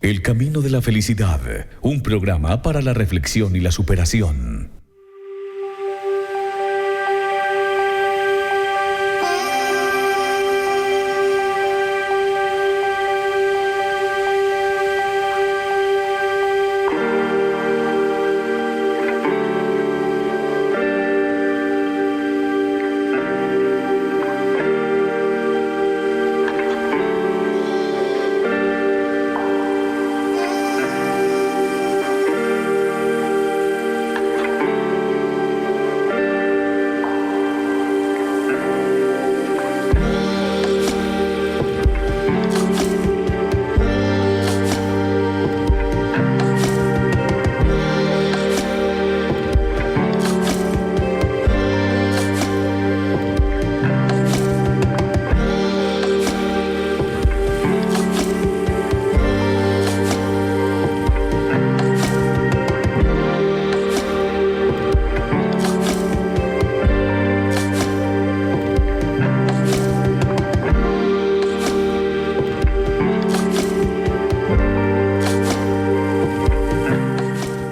El camino de la felicidad, un programa para la reflexión y la superación.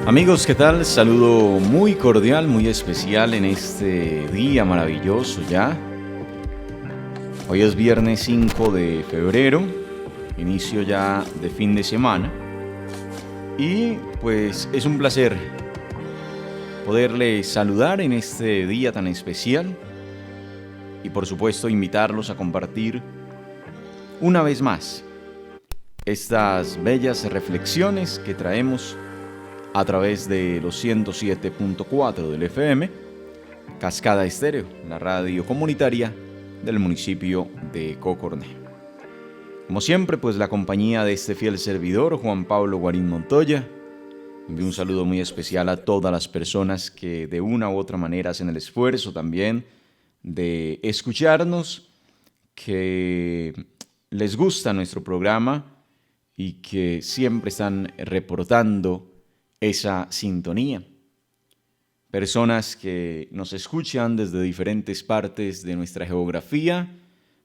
Amigos, ¿qué tal? Saludo muy cordial, muy especial en este día maravilloso ya. Hoy es viernes 5 de febrero, inicio ya de fin de semana. Y pues es un placer poderles saludar en este día tan especial. Y por supuesto invitarlos a compartir una vez más estas bellas reflexiones que traemos a través de los 107.4 del FM, Cascada Estéreo, la radio comunitaria del municipio de Cocorné. Como siempre, pues la compañía de este fiel servidor, Juan Pablo Guarín Montoya. Envío un saludo muy especial a todas las personas que de una u otra manera hacen el esfuerzo también de escucharnos, que les gusta nuestro programa y que siempre están reportando esa sintonía. Personas que nos escuchan desde diferentes partes de nuestra geografía,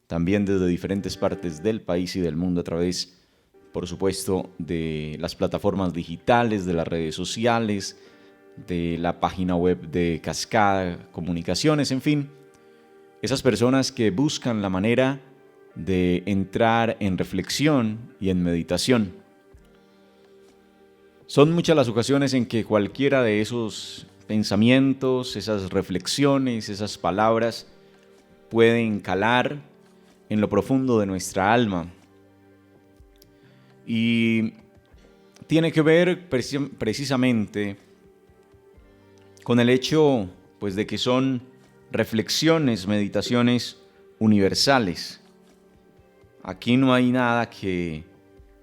también desde diferentes partes del país y del mundo a través, por supuesto, de las plataformas digitales, de las redes sociales, de la página web de Cascada Comunicaciones, en fin. Esas personas que buscan la manera de entrar en reflexión y en meditación. Son muchas las ocasiones en que cualquiera de esos pensamientos, esas reflexiones, esas palabras pueden calar en lo profundo de nuestra alma. Y tiene que ver precisamente con el hecho, pues, de que son reflexiones, meditaciones universales. Aquí no hay nada que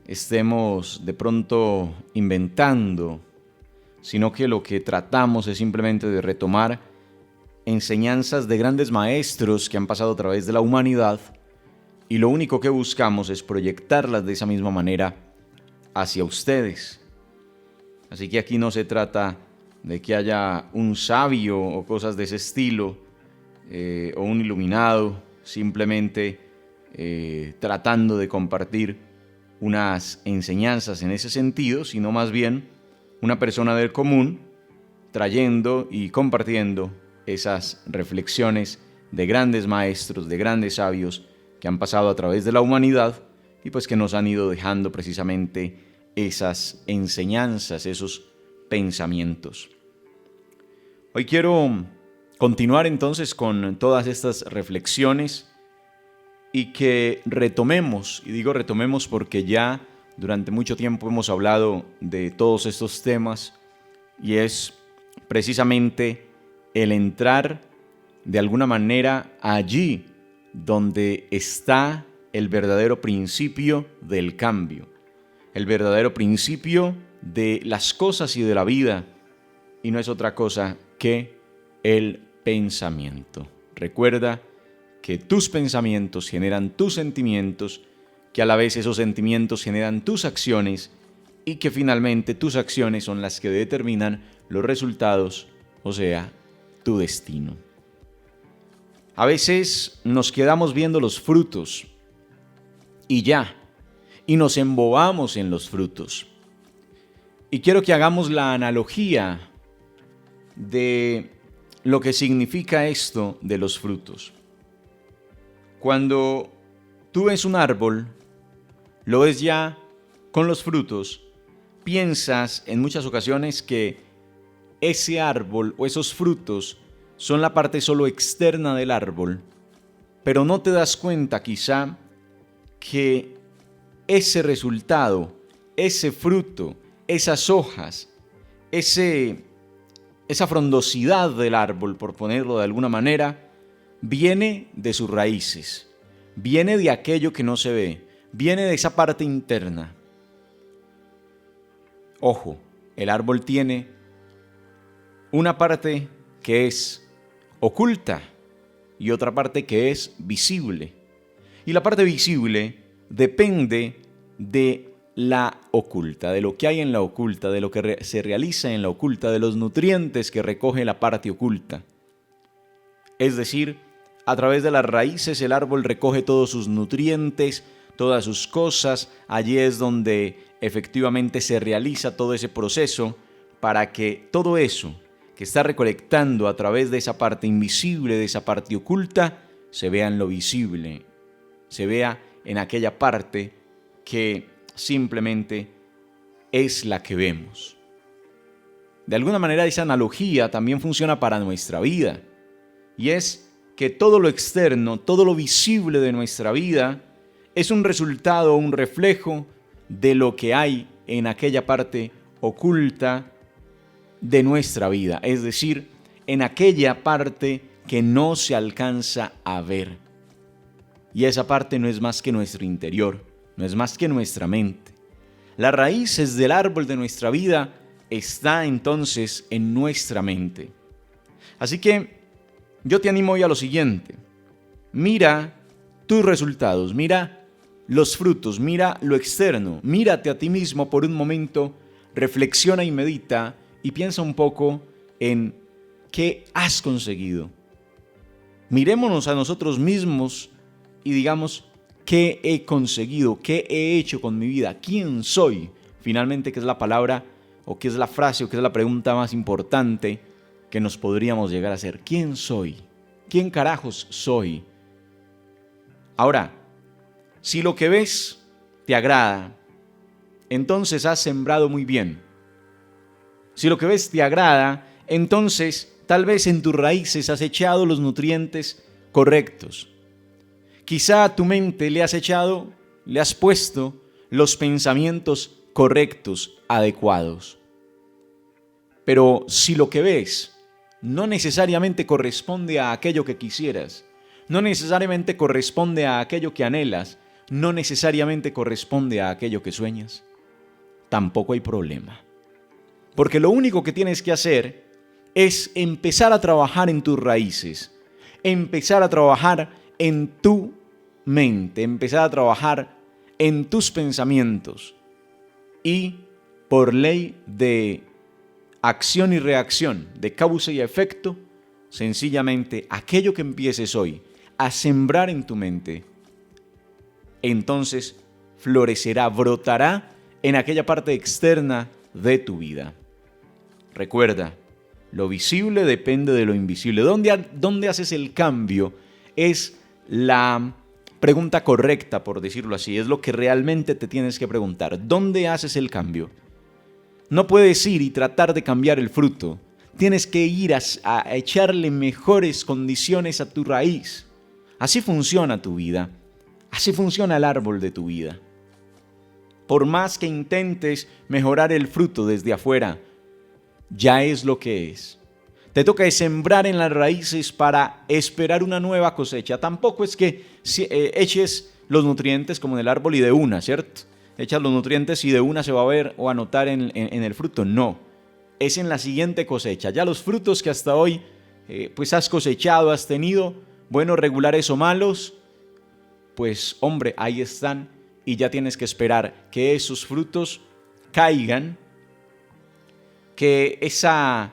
estemos de pronto inventando, sino que lo que tratamos es simplemente de retomar enseñanzas de grandes maestros que han pasado a través de la humanidad, y lo único que buscamos es proyectarlas de esa misma manera hacia ustedes. Así que aquí no se trata de que haya un sabio o cosas de ese estilo, o un iluminado, simplemente tratando de compartir unas enseñanzas en ese sentido, sino más bien una persona del común trayendo y compartiendo esas reflexiones de grandes maestros, de grandes sabios que han pasado a través de la humanidad y pues que nos han ido dejando precisamente esas enseñanzas, esos pensamientos. Hoy quiero continuar entonces con todas estas reflexiones y que retomemos, y digo retomemos porque ya durante mucho tiempo hemos hablado de todos estos temas, y es precisamente el entrar de alguna manera allí donde está el verdadero principio del cambio, el verdadero principio de las cosas y de la vida, y no es otra cosa que el pensamiento. Recuerda que tus pensamientos generan tus sentimientos, que a la vez esos sentimientos generan tus acciones y que finalmente tus acciones son las que determinan los resultados, o sea, tu destino. A veces nos quedamos viendo los frutos y ya, y nos embobamos en los frutos. Y quiero que hagamos la analogía de lo que significa esto de los frutos. Cuando tú ves un árbol, lo ves ya con los frutos, piensas en muchas ocasiones que ese árbol o esos frutos son la parte solo externa del árbol, pero no te das cuenta quizá que ese resultado, ese fruto, esas hojas, esa frondosidad del árbol, por ponerlo de alguna manera, viene de sus raíces, viene de aquello que no se ve, viene de esa parte interna. Ojo, el árbol tiene una parte que es oculta y otra parte que es visible. Y la parte visible depende de la oculta, de lo que hay en la oculta, de lo que se realiza en la oculta, de los nutrientes que recoge la parte oculta. Es decir, a través de las raíces el árbol recoge todos sus nutrientes, todas sus cosas. Allí es donde efectivamente se realiza todo ese proceso para que todo eso que está recolectando a través de esa parte invisible, de esa parte oculta, se vea en lo visible, se vea en aquella parte que simplemente es la que vemos. De alguna manera esa analogía también funciona para nuestra vida, y es que todo lo externo, todo lo visible de nuestra vida es un resultado, un reflejo de lo que hay en aquella parte oculta de nuestra vida, es decir, en aquella parte que no se alcanza a ver. Y esa parte no es más que nuestro interior, no es más que nuestra mente. Las raíces del árbol de nuestra vida está entonces en nuestra mente. Así que yo te animo hoy a lo siguiente: mira tus resultados, mira los frutos, mira lo externo, mírate a ti mismo por un momento, reflexiona y medita y piensa un poco en qué has conseguido. Mirémonos a nosotros mismos y digamos: ¿qué he conseguido? ¿Qué he hecho con mi vida? ¿Quién soy? Finalmente, ¿qué es la palabra o qué es la frase o qué es la pregunta más importante que nos podríamos llegar a hacer? ¿Quién soy? ¿Quién carajos soy? Ahora, si lo que ves te agrada, entonces has sembrado muy bien. Si lo que ves te agrada, entonces tal vez en tus raíces has echado los nutrientes correctos. Quizá a tu mente le has puesto los pensamientos correctos, adecuados. Pero si lo que ves no necesariamente corresponde a aquello que quisieras, no necesariamente corresponde a aquello que anhelas, no necesariamente corresponde a aquello que sueñas, tampoco hay problema. Porque lo único que tienes que hacer es empezar a trabajar en tus raíces, empezar a trabajar en tu mente, empezar a trabajar en tus pensamientos. Y por ley de acción y reacción, de causa y efecto, sencillamente aquello que empieces hoy a sembrar en tu mente, entonces florecerá, brotará en aquella parte externa de tu vida. Recuerda, lo visible depende de lo invisible. ¿Dónde haces el cambio? Es la pregunta correcta, por decirlo así. Es lo que realmente te tienes que preguntar. ¿Dónde haces el cambio? No puedes ir y tratar de cambiar el fruto. Tienes que ir a echarle mejores condiciones a tu raíz. Así funciona tu vida. Así funciona el árbol de tu vida. Por más que intentes mejorar el fruto desde afuera, ya es lo que es. Te toca sembrar en las raíces para esperar una nueva cosecha. Tampoco es que eches los nutrientes como en el árbol y de una, ¿cierto? Echas los nutrientes y de una se va a ver o a notar en el fruto. No, es en la siguiente cosecha. Ya los frutos que hasta hoy pues has cosechado, has tenido, buenos, regulares o malos, pues hombre, ahí están, y ya tienes que esperar que esos frutos caigan, que esa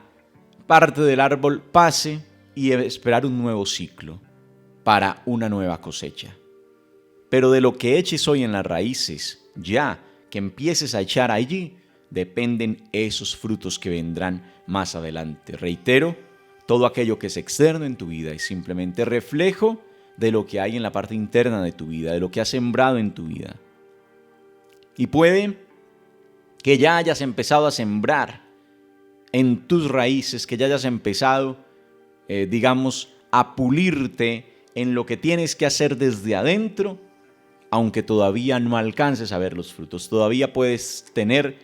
parte del árbol pase y esperar un nuevo ciclo para una nueva cosecha. Pero de lo que eches hoy en las raíces ya que empieces a echar allí, dependen esos frutos que vendrán más adelante. Reitero, todo aquello que es externo en tu vida es simplemente reflejo de lo que hay en la parte interna de tu vida, de lo que has sembrado en tu vida. Y puede que ya hayas empezado a sembrar en tus raíces, que ya hayas empezado, a pulirte en lo que tienes que hacer desde adentro, aunque todavía no alcances a ver los frutos. Todavía puedes tener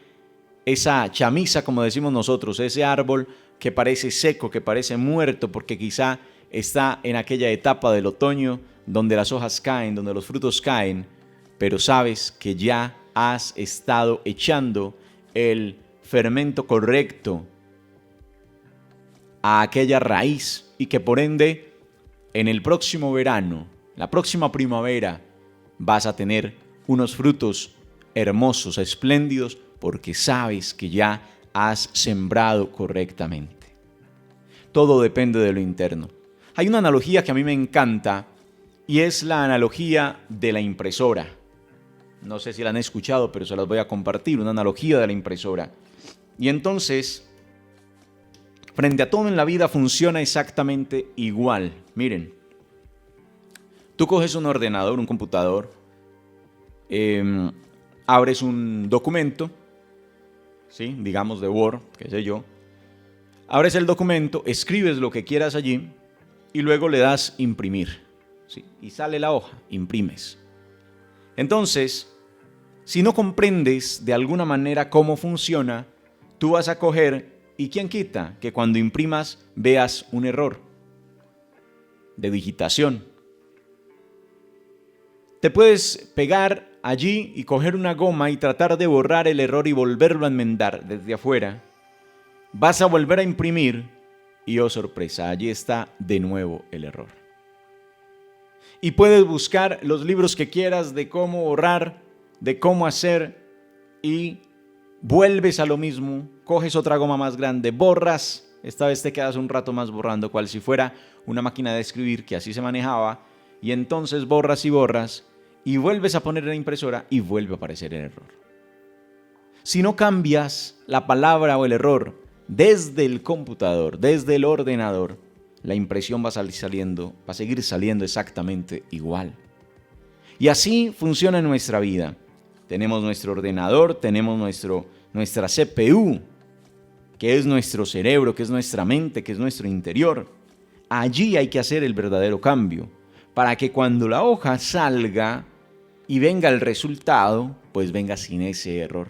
esa chamisa, como decimos nosotros, ese árbol que parece seco, que parece muerto, porque quizá está en aquella etapa del otoño donde las hojas caen, donde los frutos caen, pero sabes que ya has estado echando el fermento correcto a aquella raíz y que por ende en el próximo verano, la próxima primavera, vas a tener unos frutos hermosos, espléndidos, porque sabes que ya has sembrado correctamente. Todo depende de lo interno. Hay una analogía que a mí me encanta y es la analogía de la impresora. No sé si la han escuchado, pero se las voy a compartir, una analogía de la impresora. Y entonces, frente a todo en la vida funciona exactamente igual. Miren, tú coges un ordenador, un computador, abres un documento, ¿sí? Digamos de Word, qué sé yo. Abres el documento, escribes lo que quieras allí y luego le das imprimir, ¿sí? Y sale la hoja, imprimes. Entonces, si no comprendes de alguna manera cómo funciona, tú vas a coger y quién quita que cuando imprimas veas un error de digitación. Te puedes pegar allí y coger una goma y tratar de borrar el error y volverlo a enmendar desde afuera. Vas a volver a imprimir y oh sorpresa, allí está de nuevo el error. Y puedes buscar los libros que quieras de cómo borrar, de cómo hacer y vuelves a lo mismo, coges otra goma más grande, borras, esta vez te quedas un rato más borrando, cual si fuera una máquina de escribir que así se manejaba, y entonces borras y vuelves a poner en la impresora y vuelve a aparecer el error. Si no cambias la palabra o el error desde el computador, desde el ordenador, la impresión va a seguir saliendo exactamente igual. Y así funciona en nuestra vida. Tenemos nuestro ordenador, tenemos nuestra CPU, que es nuestro cerebro, que es nuestra mente, que es nuestro interior. Allí hay que hacer el verdadero cambio, para que cuando la hoja salga y venga el resultado, pues venga sin ese error.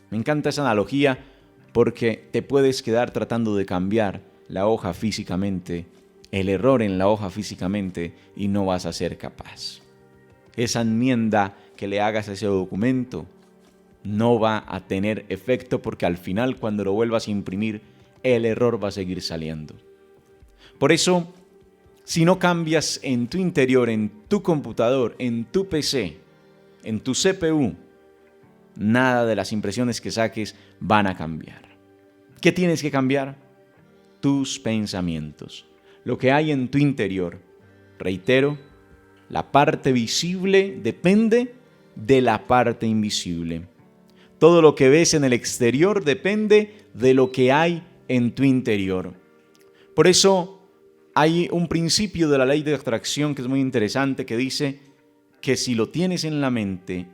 Me encanta esa analogía porque te puedes quedar tratando de cambiar la hoja físicamente, el error en la hoja físicamente, y no vas a ser capaz. Esa enmienda que le hagas a ese documento no va a tener efecto porque al final cuando lo vuelvas a imprimir el error va a seguir saliendo. Por eso, si no cambias en tu interior, en tu computador, en tu PC, en tu CPU, nada de las impresiones que saques van a cambiar. ¿Qué tienes que cambiar? Tus pensamientos, lo que hay en tu interior. Reitero, la parte visible depende de la parte invisible. Todo lo que ves en el exterior depende de lo que hay en tu interior. Por eso hay un principio de la ley de atracción que es muy interesante, que dice que si lo tienes en la mente,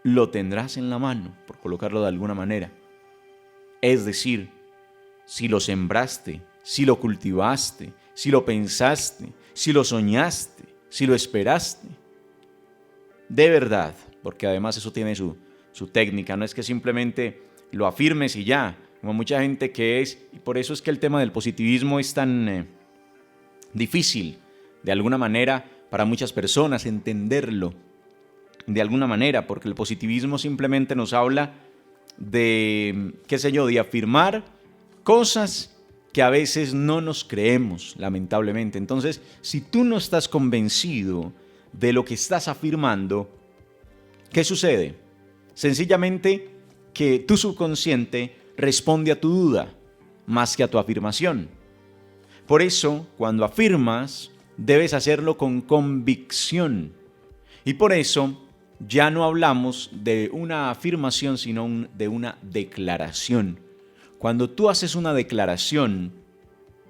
lo tendrás en la mano, por colocarlo de alguna manera. Es decir, si lo sembraste, si lo cultivaste, si lo pensaste, si lo soñaste, si lo esperaste, de verdad, porque además eso tiene su técnica, no es que simplemente lo afirmes y ya, como mucha gente que es, y por eso es que el tema del positivismo es tan difícil, de alguna manera, para muchas personas entenderlo, de alguna manera, porque el positivismo simplemente nos habla de, de afirmar cosas que a veces no nos creemos, lamentablemente. Entonces, si tú no estás convencido de lo que estás afirmando, ¿qué sucede? Sencillamente que tu subconsciente responde a tu duda más que a tu afirmación. Por eso, cuando afirmas, debes hacerlo con convicción. Y por eso, ya no hablamos de una afirmación, sino de una declaración. Cuando tú haces una declaración,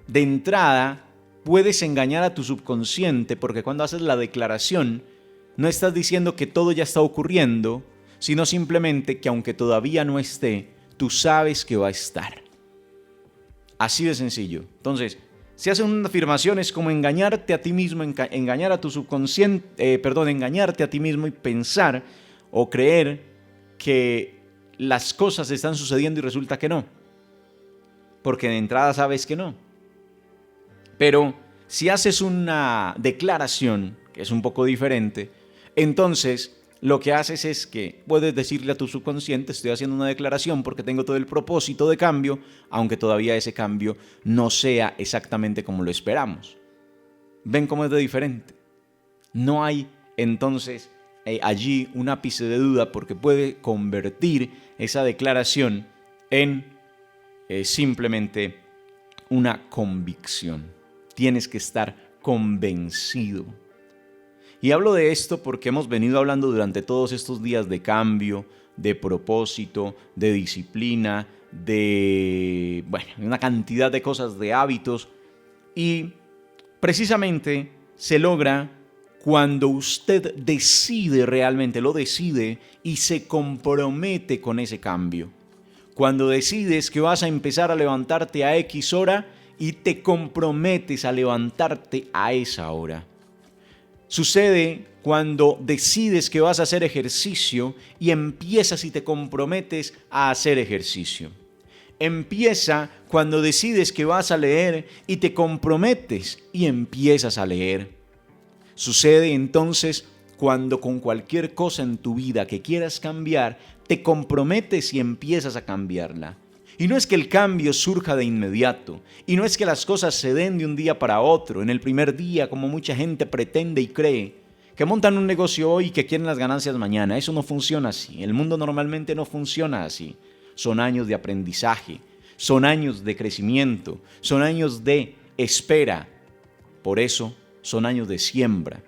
de entrada puedes engañar a tu subconsciente, porque cuando haces la declaración no estás diciendo que todo ya está ocurriendo, sino simplemente que aunque todavía no esté, tú sabes que va a estar. Así de sencillo. Entonces, si haces una afirmación es como engañarte a ti mismo, engañar a tu subconsciente, engañarte a ti mismo y pensar o creer que las cosas están sucediendo y resulta que no. Porque de entrada sabes que no. Pero si haces una declaración, que es un poco diferente, entonces lo que haces es que puedes decirle a tu subconsciente, estoy haciendo una declaración porque tengo todo el propósito de cambio, aunque todavía ese cambio no sea exactamente como lo esperamos. ¿Ven cómo es de diferente? No hay entonces allí un ápice de duda, porque puede convertir esa declaración en simplemente una convicción. Tienes que estar convencido. Y hablo de esto porque hemos venido hablando durante todos estos días de cambio, de propósito, de disciplina, de una cantidad de cosas, de hábitos. Y precisamente se logra cuando usted decide realmente, lo decide y se compromete con ese cambio. Cuando decides que vas a empezar a levantarte a X hora y te comprometes a levantarte a esa hora. Sucede cuando decides que vas a hacer ejercicio y empiezas y te comprometes a hacer ejercicio. Empieza cuando decides que vas a leer y te comprometes y empiezas a leer. Sucede entonces cuando con cualquier cosa en tu vida que quieras cambiar, te comprometes y empiezas a cambiarla. Y no es que el cambio surja de inmediato, y no es que las cosas se den de un día para otro, en el primer día, como mucha gente pretende y cree, que montan un negocio hoy y que quieren las ganancias mañana. Eso no funciona así, el mundo normalmente no funciona así. Son años de aprendizaje, son años de crecimiento, son años de espera. Por eso son años de siembra.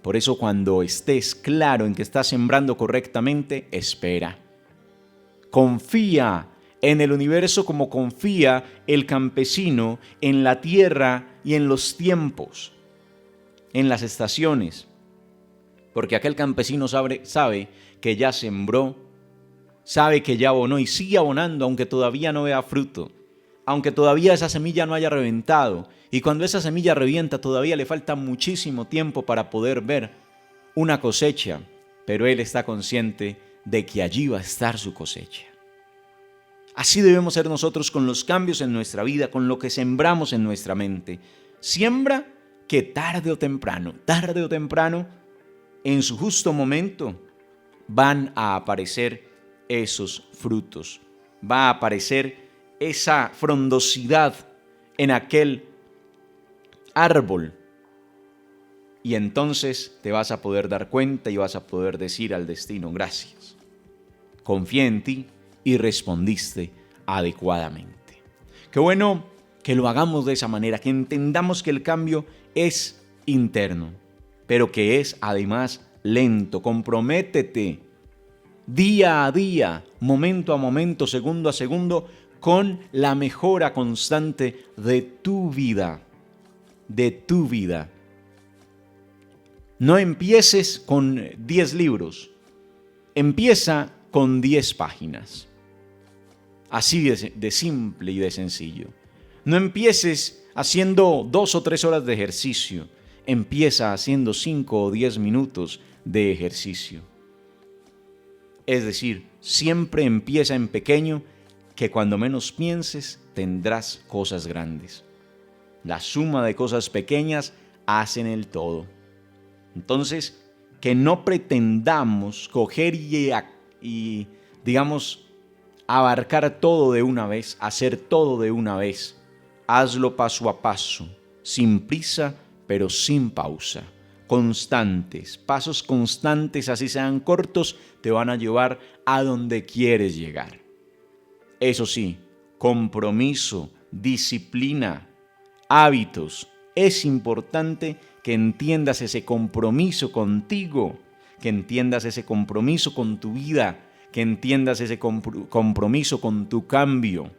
Por eso cuando estés claro en que estás sembrando correctamente, espera. Confía en el universo como confía el campesino en la tierra y en los tiempos, en las estaciones. Porque aquel campesino sabe que ya sembró, sabe que ya abonó y sigue abonando aunque todavía no vea fruto, aunque todavía esa semilla no haya reventado. Y cuando esa semilla revienta todavía le falta muchísimo tiempo para poder ver una cosecha, pero él está consciente de que allí va a estar su cosecha. Así debemos ser nosotros con los cambios en nuestra vida, con lo que sembramos en nuestra mente. Siembra que tarde o temprano, en su justo momento, van a aparecer esos frutos. Va a aparecer esa frondosidad en aquel árbol. Y entonces te vas a poder dar cuenta y vas a poder decir al destino, gracias. Confié en ti y respondiste adecuadamente. Qué bueno que lo hagamos de esa manera, que entendamos que el cambio es interno, pero que es además lento. Comprométete día a día, momento a momento, segundo a segundo, con la mejora constante de tu vida. No empieces con 10 libros, empieza con 10 páginas. Así de simple y de sencillo. No empieces haciendo 2 o 3 horas de ejercicio, empieza haciendo 5 o 10 minutos de ejercicio. Es decir, siempre empieza en pequeño, que cuando menos pienses tendrás cosas grandes. La suma de cosas pequeñas hacen el todo. Entonces, que no pretendamos coger y abarcar todo de una vez, hacer todo de una vez. Hazlo paso a paso, sin prisa, pero sin pausa. Constantes, pasos constantes, así sean cortos, te van a llevar a donde quieres llegar. Eso sí, compromiso, disciplina, hábitos. Es importante que entiendas ese compromiso contigo, que entiendas ese compromiso con tu vida, que entiendas ese compromiso con tu cambio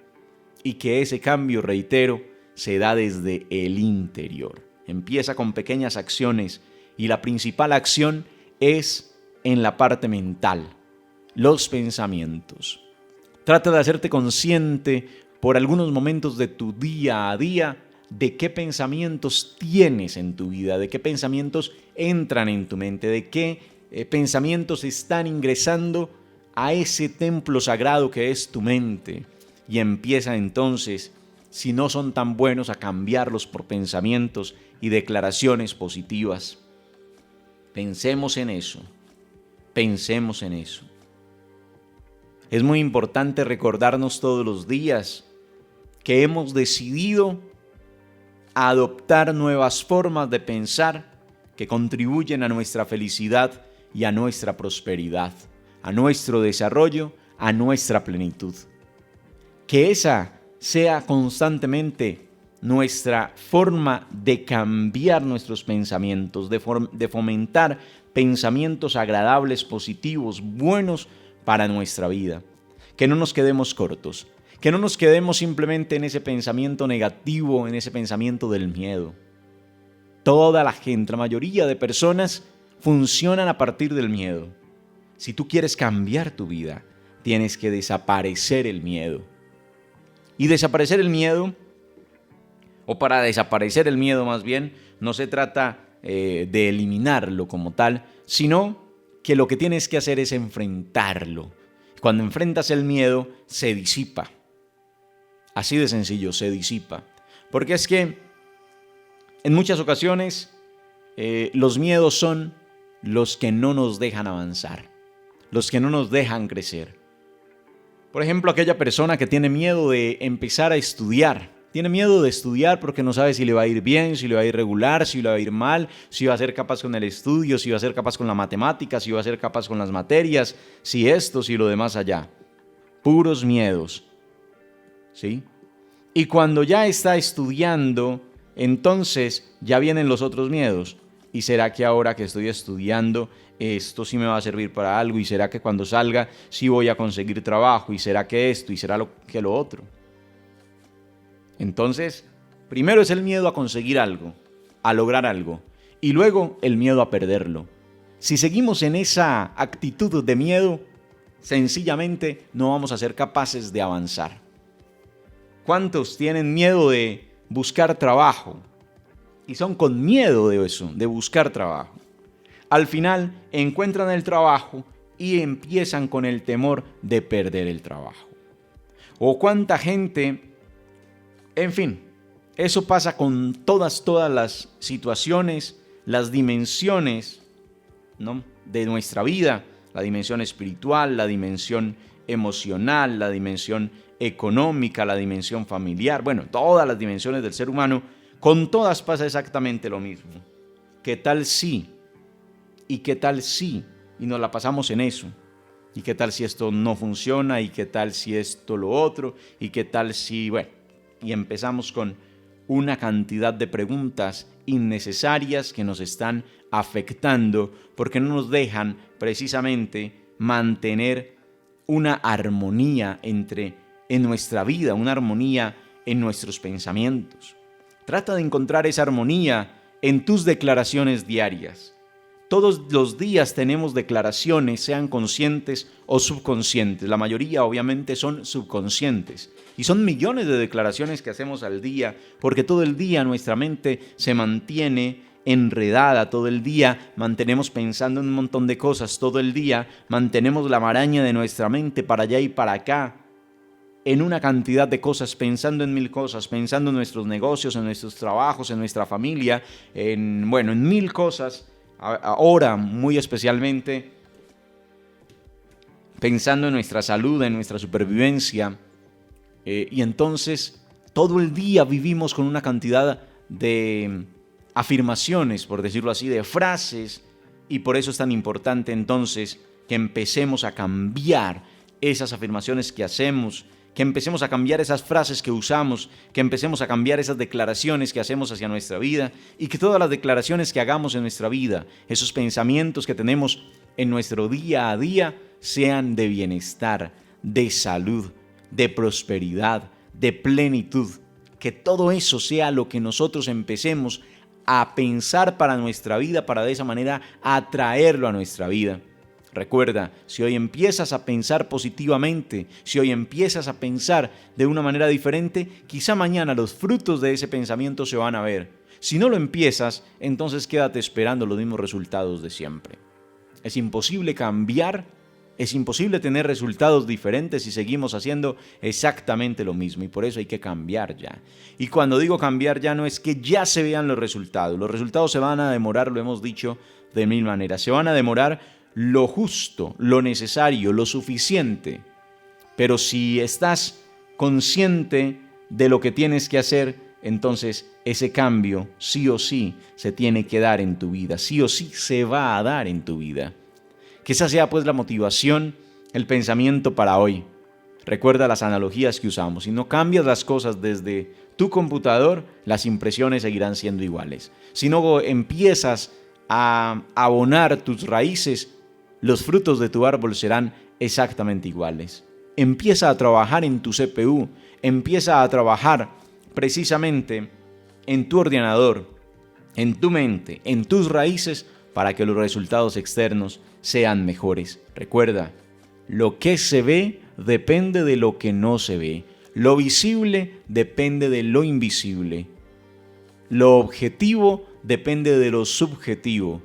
y que ese cambio, reitero, se da desde el interior. Empieza con pequeñas acciones y la principal acción es en la parte mental, los pensamientos. Trata de hacerte consciente por algunos momentos de tu día a día de qué pensamientos tienes en tu vida, de qué pensamientos entran en tu mente, de qué pensamientos están ingresando a ese templo sagrado que es tu mente. Y empieza entonces, si no son tan buenos, a cambiarlos por pensamientos y declaraciones positivas. Pensemos en eso. Pensemos en eso. Es muy importante recordarnos todos los días que hemos decidido adoptar nuevas formas de pensar que contribuyen a nuestra felicidad y a nuestra prosperidad, a nuestro desarrollo, a nuestra plenitud. Que esa sea constantemente nuestra forma de cambiar nuestros pensamientos, de fomentar pensamientos agradables, positivos, buenos para nuestra vida. Que no nos quedemos cortos, que no nos quedemos simplemente en ese pensamiento negativo, en ese pensamiento del miedo. Toda la gente, la mayoría de personas funcionan a partir del miedo. Si tú quieres cambiar tu vida, tienes que desaparecer el miedo. Y desaparecer el miedo, o para desaparecer el miedo más bien, no se trata de eliminarlo como tal, sino que lo que tienes que hacer es enfrentarlo. Cuando enfrentas el miedo, se disipa. Así de sencillo, se disipa. Porque es que en muchas ocasiones los miedos son los que no nos dejan avanzar, los que no nos dejan crecer. Por ejemplo, aquella persona que tiene miedo de empezar a estudiar. Tiene miedo de estudiar porque no sabe si le va a ir bien, si le va a ir regular, si le va a ir mal, si va a ser capaz con el estudio, si va a ser capaz con la matemática, si va a ser capaz con las materias, si esto, si lo demás allá. Puros miedos. ¿Sí? Y cuando ya está estudiando, entonces ya vienen los otros miedos. ¿Y será que ahora que estoy estudiando, esto sí me va a servir para algo? ¿Y será que cuando salga sí voy a conseguir trabajo? ¿Y será que esto? ¿Y será que lo otro? Entonces, primero es el miedo a conseguir algo, a lograr algo, y luego el miedo a perderlo. Si seguimos en esa actitud de miedo, sencillamente no vamos a ser capaces de avanzar. ¿Cuántos tienen miedo de buscar trabajo? Y son con miedo de eso, de buscar trabajo. Al final encuentran el trabajo y empiezan con el temor de perder el trabajo. O cuánta gente... En fin, eso pasa con todas las situaciones, las dimensiones, ¿no?, de nuestra vida, la dimensión espiritual, la dimensión emocional, la dimensión económica, la dimensión familiar, bueno, todas las dimensiones del ser humano, con todas pasa exactamente lo mismo. ¿Qué tal si? ¿Y qué tal si? Y nos la pasamos en eso. ¿Y qué tal si esto no funciona? ¿Y qué tal si esto lo otro? ¿Y qué tal si, bueno? Y empezamos con una cantidad de preguntas innecesarias que nos están afectando porque no nos dejan precisamente mantener una armonía en nuestra vida, una armonía en nuestros pensamientos. Trata de encontrar esa armonía en tus declaraciones diarias. Todos los días tenemos declaraciones, sean conscientes o subconscientes. La mayoría obviamente son subconscientes. Y son millones de declaraciones que hacemos al día, porque todo el día nuestra mente se mantiene enredada, todo el día mantenemos pensando en un montón de cosas, todo el día mantenemos la maraña de nuestra mente para allá y para acá, en una cantidad de cosas, pensando en mil cosas, pensando en nuestros negocios, en nuestros trabajos, en nuestra familia, en mil cosas. Ahora, muy especialmente, pensando en nuestra salud, en nuestra supervivencia. Y entonces, todo el día vivimos con una cantidad de afirmaciones, por decirlo así, de frases. Y por eso es tan importante entonces que empecemos a cambiar esas afirmaciones que hacemos que empecemos a cambiar esas frases que usamos, que empecemos a cambiar esas declaraciones que hacemos hacia nuestra vida y que todas las declaraciones que hagamos en nuestra vida, esos pensamientos que tenemos en nuestro día a día, sean de bienestar, de salud, de prosperidad, de plenitud. Que todo eso sea lo que nosotros empecemos a pensar para nuestra vida, para de esa manera atraerlo a nuestra vida. Recuerda, si hoy empiezas a pensar positivamente, si hoy empiezas a pensar de una manera diferente, quizá mañana los frutos de ese pensamiento se van a ver. Si no lo empiezas, entonces quédate esperando los mismos resultados de siempre. Es imposible cambiar, es imposible tener resultados diferentes si seguimos haciendo exactamente lo mismo, y por eso hay que cambiar ya. Y cuando digo cambiar ya, no es que ya se vean los resultados se van a demorar, lo hemos dicho de mil maneras, se van a demorar lo justo, lo necesario, lo suficiente. Pero si estás consciente de lo que tienes que hacer, entonces ese cambio sí o sí se tiene que dar en tu vida, sí o sí se va a dar en tu vida. Que esa sea pues la motivación, el pensamiento para hoy. Recuerda las analogías que usamos. Si no cambias las cosas desde tu computador, las impresiones seguirán siendo iguales. Si no empiezas a abonar tus raíces, los frutos de tu árbol serán exactamente iguales. Empieza a trabajar en tu CPU, empieza a trabajar precisamente en tu ordenador, en tu mente, en tus raíces, para que los resultados externos sean mejores. Recuerda, lo que se ve depende de lo que no se ve. Lo visible depende de lo invisible. Lo objetivo depende de lo subjetivo.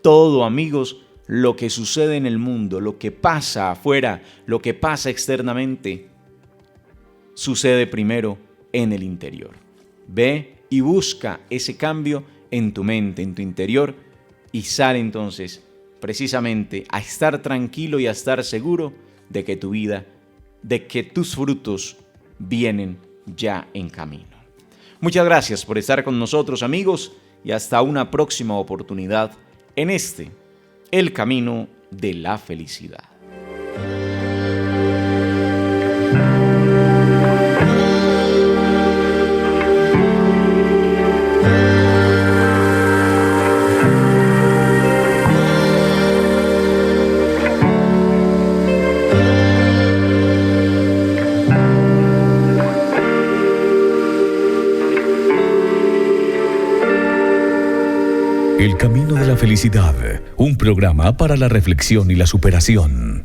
Todo, amigos, lo que sucede en el mundo, lo que pasa afuera, lo que pasa externamente, sucede primero en el interior. Ve y busca ese cambio en tu mente, en tu interior, y sale entonces precisamente a estar tranquilo y a estar seguro de que tu vida, de que tus frutos vienen ya en camino. Muchas gracias por estar con nosotros, amigos, y hasta una próxima oportunidad en el camino de la felicidad. El camino de la felicidad, un programa para la reflexión y la superación.